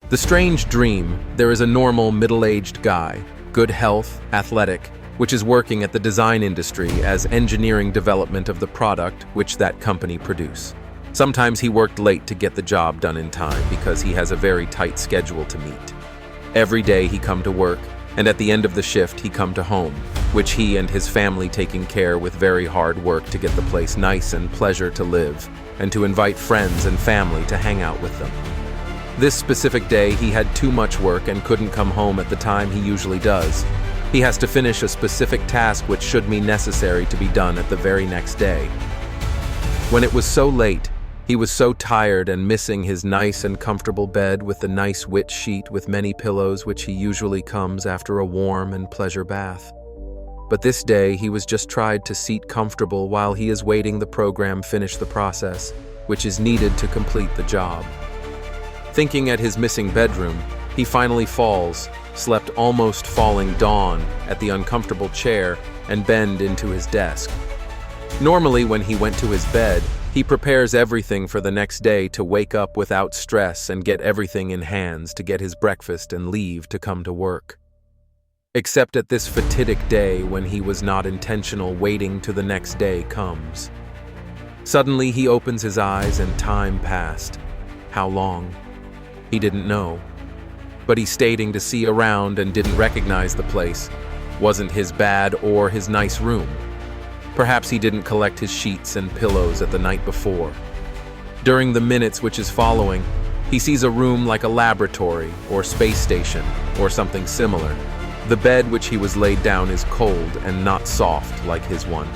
The strange dream: there is a normal middle-aged guy, good health, athletic, which is working at the design industry as engineering development of the product which that company produce. Sometimes he worked late to get the job done in time because he has a very tight schedule to meet. Every day he come to work, and at the end of the shift he come to home, which he and his family taking care with very hard work to get the place nice and pleasure to live, and to invite friends and family to hang out with them. This specific day he had too much work and couldn't come home at the time he usually does. He has to finish a specific task which should be necessary to be done at the very next day. When it was so late, he was so tired and missing his nice and comfortable bed with the nice wet sheet with many pillows which he usually comes after a warm and pleasure bath. But this day he was just tried to seat comfortable while he is waiting the program finish the process, which is needed to complete the job. Thinking at his missing bedroom, he finally falls, slept almost falling dawn at the uncomfortable chair and bend into his desk. Normally when he went to his bed, he prepares everything for the next day to wake up without stress and get everything in hands to get his breakfast and leave to come to work. Except at this fatidic day when he was not intentional waiting to the next day comes. Suddenly he opens his eyes and time passed. How long? He didn't know. But he's stating to see around and didn't recognize the place. Wasn't his bad or his nice room. Perhaps he didn't collect his sheets and pillows at the night before. During the minutes which is following, he sees a room like a laboratory or space station or something similar. The bed which he was laid down is cold and not soft like his one.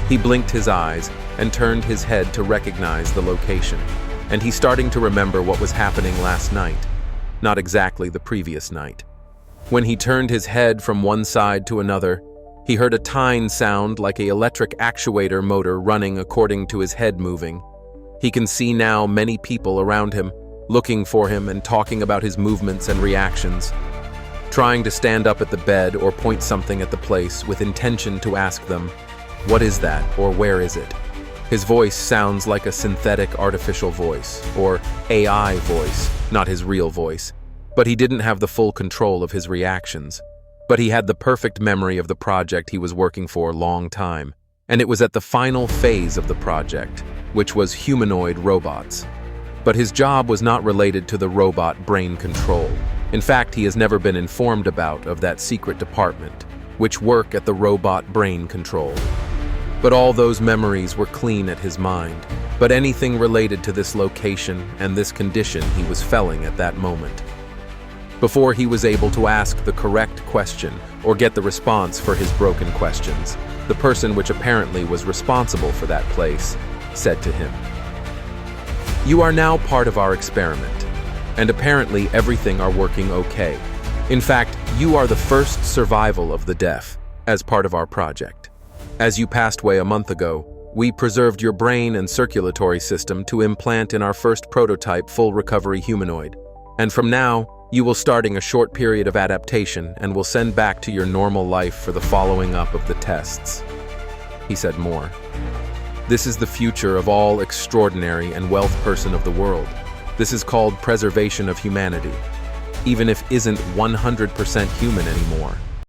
He blinked his eyes and turned his head to recognize the location, and he's starting to remember what was happening last night, not exactly the previous night. When he turned his head from one side to another, he heard a tine sound like an electric actuator motor running according to his head moving. He can see now many people around him, looking for him and talking about his movements and reactions. Trying to stand up at the bed or point something at the place with intention to ask them, "What is that?" or "Where is it?" His voice sounds like a synthetic artificial voice, or AI voice, not his real voice. But he didn't have the full control of his reactions. But he had the perfect memory of the project he was working for a long time, and it was at the final phase of the project, which was humanoid robots. But his job was not related to the robot brain control. In fact, he has never been informed about of that secret department, which work at the robot brain control. But all those memories were clean at his mind, but anything related to this location and this condition he was feeling at that moment. Before he was able to ask the correct question or get the response for his broken questions, the person which apparently was responsible for that place said to him, "You are now part of our experiment, and apparently everything are working okay. In fact, you are the first survival of the deaf as part of our project. As you passed away a month ago, we preserved your brain and circulatory system to implant in our first prototype full recovery humanoid. And from now, you will starting a short period of adaptation and will send back to your normal life for the following up of the tests." He said more. "This is the future of all extraordinary and wealth person of the world. This is called preservation of humanity, even if isn't 100% human anymore.